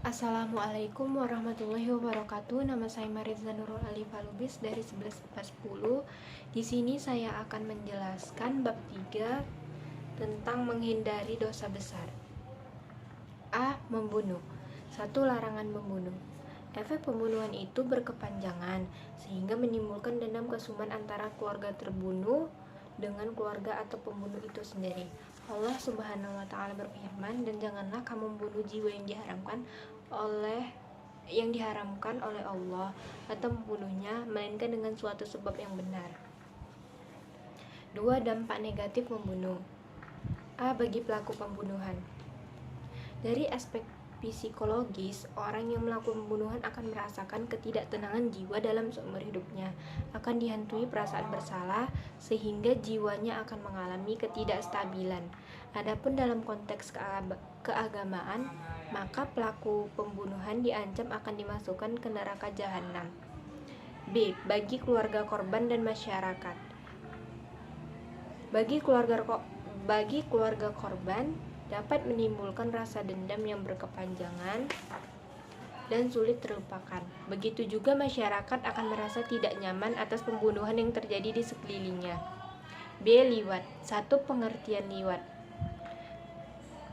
Assalamualaikum warahmatullahi wabarakatuh. Nama saya Mariza Nurul Alif Alubis dari 11/10. Di sini saya akan menjelaskan bab 3 tentang menghindari dosa besar. A. Membunuh. 1. Larangan membunuh. Efek pembunuhan itu berkepanjangan sehingga menimbulkan dendam kesuman antara keluarga terbunuh dengan keluarga atau pembunuh itu sendiri. Allah Subhanahu wa taala berfirman, "Dan janganlah kamu membunuh jiwa yang diharamkan oleh Allah atau membunuhnya melainkan dengan suatu sebab yang benar." 2. Dampak negatif membunuh. A. Bagi pelaku pembunuhan. Dari aspek psikologis, orang yang melakukan pembunuhan akan merasakan ketidaktenangan jiwa dalam seumur hidupnya, akan dihantui perasaan bersalah, sehingga jiwanya akan mengalami ketidakstabilan. Adapun dalam konteks keagamaan, maka pelaku pembunuhan diancam akan dimasukkan ke neraka jahanam. B. Bagi keluarga korban dan masyarakat. Bagi keluarga korban dapat menimbulkan rasa dendam yang berkepanjangan dan sulit terlupakan. Begitu juga masyarakat akan merasa tidak nyaman atas pembunuhan yang terjadi di sekelilingnya. B. Liwat. 1. Pengertian liwat.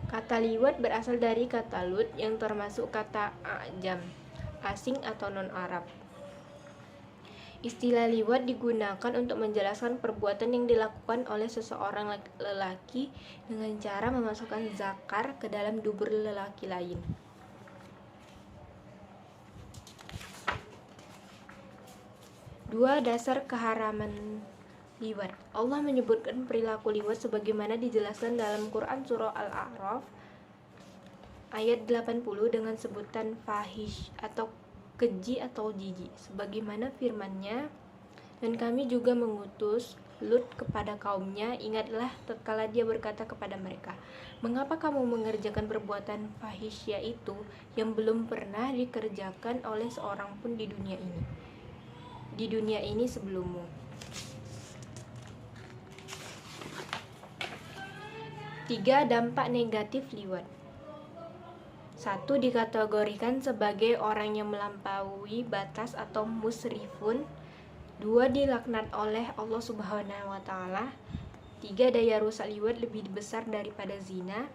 Kata liwat berasal dari kata lut yang termasuk kata ajam, asing atau non-Arab. Istilah liwat digunakan untuk menjelaskan perbuatan yang dilakukan oleh seseorang lelaki dengan cara memasukkan zakar ke dalam dubur lelaki lain. Dua. Dasar keharaman liwat. Allah menyebutkan perilaku liwat sebagaimana dijelaskan dalam Quran Surah Al-A'raf ayat 80 dengan sebutan fahish atau keji atau jijik, sebagaimana firman-Nya, "Dan kami juga mengutus Lut kepada kaumnya, ingatlah tatkala dia berkata kepada mereka, mengapa kamu mengerjakan perbuatan fahisya itu yang belum pernah dikerjakan oleh seorang pun di dunia ini sebelummu." 3. Dampak negatif liwat. 1. Dikategorikan sebagai orang yang melampaui batas atau musrifun. 2. Dilaknat oleh Allah Subhanahu wa taala. 3. Daya rusak liwat lebih besar daripada zina.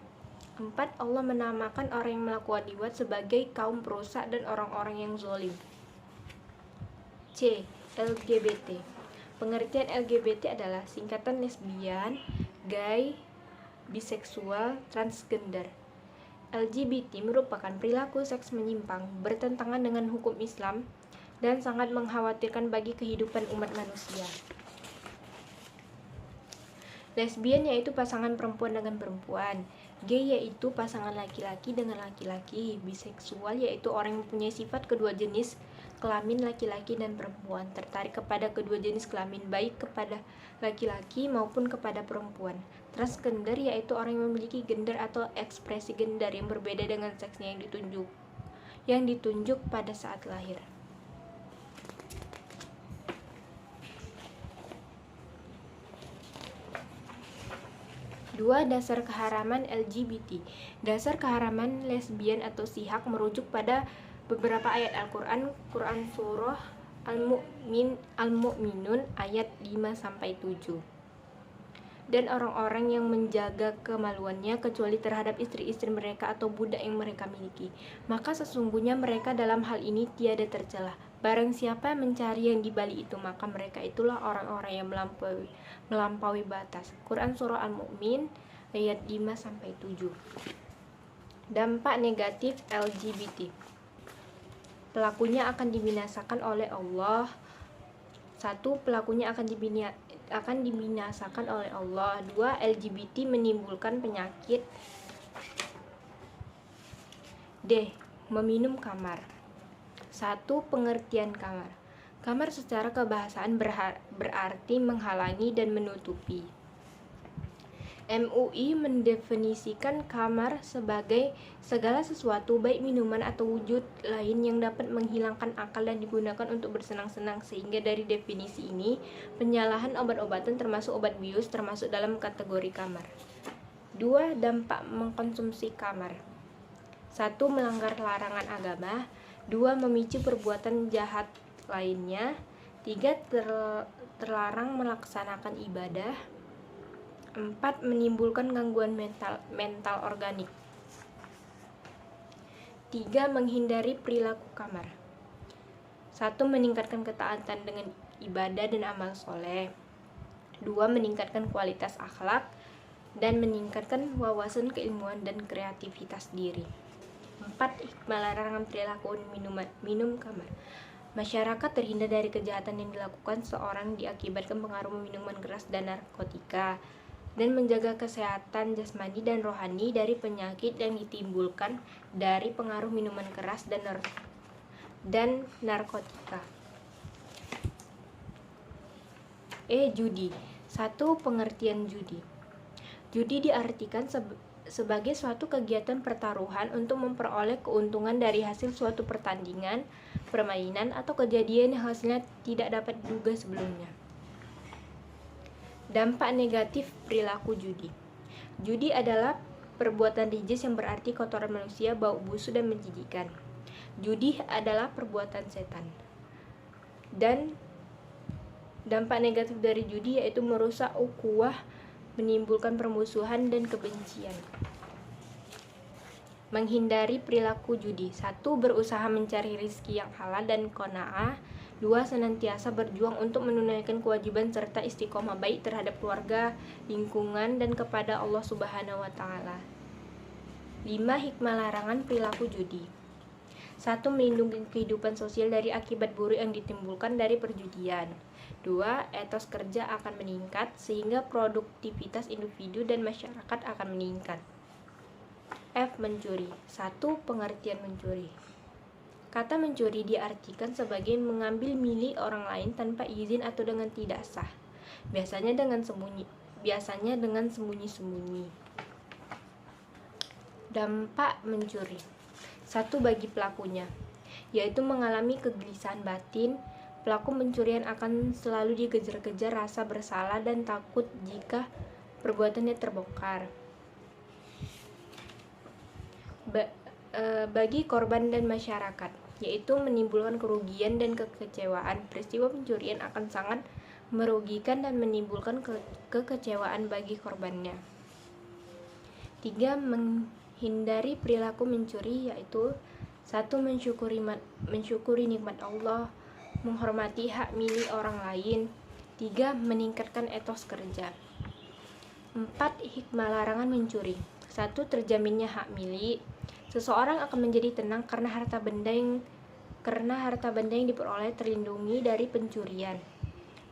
4. Allah menamakan orang yang melakukan liwat sebagai kaum perusak dan orang-orang yang zalim. C. LGBT. Pengertian LGBT adalah singkatan lesbian, gay, biseksual, transgender. LGBT merupakan perilaku seks menyimpang, bertentangan dengan hukum Islam, dan sangat mengkhawatirkan bagi kehidupan umat manusia. Lesbian yaitu pasangan perempuan dengan perempuan, gay yaitu pasangan laki-laki dengan laki-laki, biseksual yaitu orang yang mempunyai sifat kedua jenis kelamin laki-laki dan perempuan, tertarik kepada kedua jenis kelamin baik kepada laki-laki maupun kepada perempuan. Transgender yaitu orang yang memiliki gender atau ekspresi gender yang berbeda dengan seksnya yang ditunjuk pada saat lahir. Dua. Dasar keharaman LGBT. Dasar keharaman lesbian atau sihak merujuk pada beberapa ayat Al-Quran, Quran Surah Al-Mu'minun ayat 5-7. Dan orang-orang yang menjaga kemaluannya kecuali terhadap istri-istri mereka atau budak yang mereka miliki, maka sesungguhnya mereka dalam hal ini tiada tercela. Barang siapa mencari yang di balik itu, maka mereka itulah orang-orang yang melampaui batas. Quran Surah Al-Mu'min ayat 5-7. Dampak negatif LGBT. Pelakunya akan dibinasakan oleh Allah. 1. Pelakunya akan dibinasakan oleh Allah. 2. LGBT menimbulkan penyakit. D. Meminum kamar. 1. Pengertian kamar. Kamar secara kebahasaan berarti menghalangi dan menutupi. MUI mendefinisikan kamar sebagai segala sesuatu baik minuman atau wujud lain yang dapat menghilangkan akal dan digunakan untuk bersenang-senang, sehingga dari definisi ini penyalahan obat-obatan termasuk obat bius termasuk dalam kategori kamar. 2. Dampak mengkonsumsi kamar. 1. Melanggar larangan agama. 2. Memicu perbuatan jahat lainnya. 3. Terlarang melaksanakan ibadah. 4. Menimbulkan gangguan mental organik. 3. Menghindari perilaku kamar. 1. Meningkatkan ketaatan dengan ibadah dan amal soleh. 2. Meningkatkan kualitas akhlak dan meningkatkan wawasan keilmuan dan kreativitas diri. 4. Hikmah larangan perilaku minum kamar. Masyarakat terhindar dari kejahatan yang dilakukan seorang diakibatkan pengaruh minuman keras dan narkotika, dan menjaga kesehatan jasmani dan rohani dari penyakit yang ditimbulkan dari pengaruh minuman keras dan narkotika. Judi. 1. Pengertian judi. Judi diartikan sebagai suatu kegiatan pertaruhan untuk memperoleh keuntungan dari hasil suatu pertandingan, permainan, atau kejadian yang hasilnya tidak dapat diduga sebelumnya. Dampak negatif perilaku judi. Judi adalah perbuatan rijis yang berarti kotoran manusia, bau busuk dan menjijikkan. Judi adalah perbuatan setan. Dan dampak negatif dari judi yaitu merusak ukhuwah, menimbulkan permusuhan dan kebencian. Menghindari perilaku judi. 1. Berusaha mencari rezeki yang halal dan qanaah. 2. Senantiasa berjuang untuk menunaikan kewajiban serta istiqomah baik terhadap keluarga, lingkungan, dan kepada Allah Subhanahu wa Ta'ala. 5. Hikmah larangan perilaku judi. 1. Melindungi kehidupan sosial dari akibat buruk yang ditimbulkan dari perjudian. 2. Etos kerja akan meningkat sehingga produktivitas individu dan masyarakat akan meningkat. Mencuri. 1. Pengertian mencuri. Kata mencuri diartikan sebagai mengambil milik orang lain tanpa izin atau dengan tidak sah, biasanya dengan sembunyi-sembunyi. Dampak mencuri. 1. Bagi pelakunya, yaitu mengalami kegelisahan batin. Pelaku pencurian akan selalu dikejar-kejar rasa bersalah dan takut jika perbuatannya terbongkar. Bagi korban dan masyarakat, yaitu menimbulkan kerugian dan kekecewaan. Peristiwa pencurian akan sangat merugikan dan menimbulkan kekecewaan bagi korbannya. 3. Menghindari perilaku mencuri, yaitu 1. Mensyukuri nikmat Allah, menghormati hak milik orang lain. 3. Meningkatkan etos kerja. 4. Hikmah larangan mencuri. 1. Terjaminnya hak milik. Seseorang akan menjadi tenang karena harta benda yang diperoleh terlindungi dari pencurian.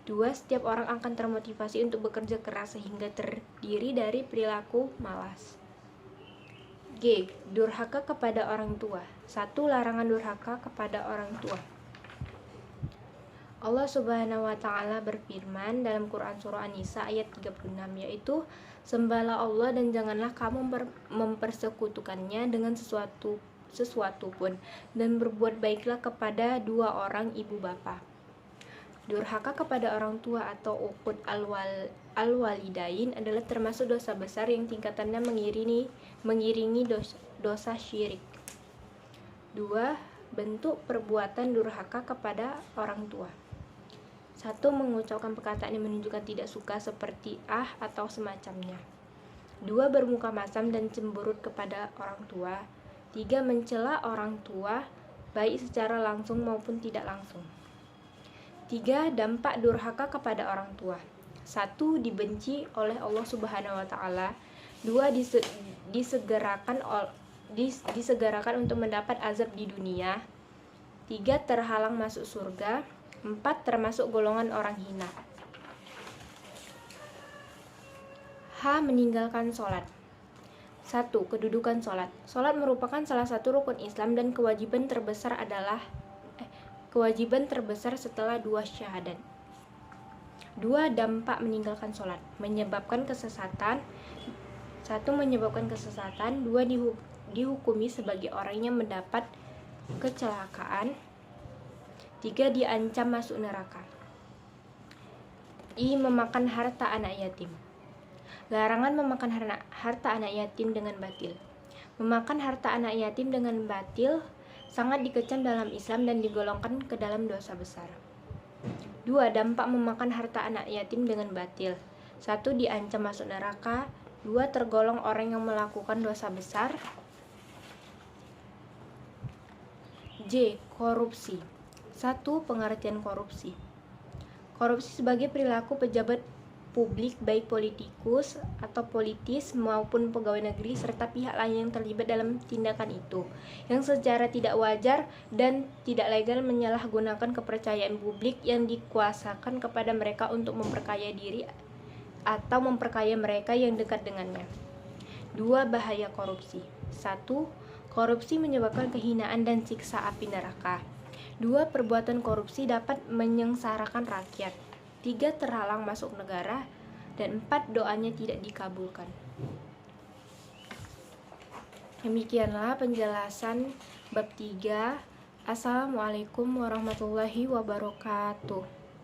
2. Setiap orang akan termotivasi untuk bekerja keras sehingga terdiri dari perilaku malas. Durhaka kepada orang tua. 1. Larangan durhaka kepada orang tua. Allah Subhanahu wa Ta'ala berfirman dalam Quran Surah An-Nisa ayat 36, yaitu sembahlah Allah dan janganlah kamu mempersekutukannya dengan sesuatu pun, dan berbuat baiklah kepada dua orang ibu bapa. Durhaka kepada orang tua atau uqud al-walidain adalah termasuk dosa besar yang tingkatannya mengiringi dosa syirik. 2. Bentuk perbuatan durhaka kepada orang tua. 1. Mengucapkan perkataan yang menunjukkan tidak suka seperti atau semacamnya. 2. Bermuka masam dan cemberut kepada orang tua. 3. Mencela orang tua baik secara langsung maupun tidak langsung. 3. Dampak durhaka kepada orang tua. 1. Dibenci oleh Allah Subhanahu wa Ta'ala. 2. Disegerakan untuk mendapat azab di dunia. 3. Terhalang masuk surga. 4. Termasuk golongan orang hina. Meninggalkan sholat. 1. Kedudukan sholat. Sholat merupakan salah satu rukun Islam dan kewajiban terbesar setelah 2 syahadat. 2. Dampak meninggalkan sholat. Menyebabkan kesesatan. 1. Menyebabkan kesesatan. 2. Dihukumi sebagai orang yang mendapat kecelakaan. 3. Diancam masuk neraka. Memakan harta anak yatim. Larangan memakan harta anak yatim dengan batil. Memakan harta anak yatim dengan batil sangat dikecam dalam Islam dan digolongkan ke dalam dosa besar. 2. Dampak memakan harta anak yatim dengan batil. 1. Diancam masuk neraka. 2. Tergolong orang yang melakukan dosa besar. J. Korupsi. 1. Pengertian korupsi. Korupsi sebagai perilaku pejabat publik baik politikus atau politis maupun pegawai negeri serta pihak lain yang terlibat dalam tindakan itu yang secara tidak wajar dan tidak legal menyalahgunakan kepercayaan publik yang dikuasakan kepada mereka untuk memperkaya diri atau memperkaya mereka yang dekat dengannya. 2. Bahaya korupsi. 1. Korupsi menyebabkan kehinaan dan siksa api neraka. 2. Perbuatan korupsi dapat menyengsarakan rakyat. 3. Terhalang masuk negara. Dan 4. Doanya tidak dikabulkan. Demikianlah penjelasan bab 3. Assalamualaikum warahmatullahi wabarakatuh.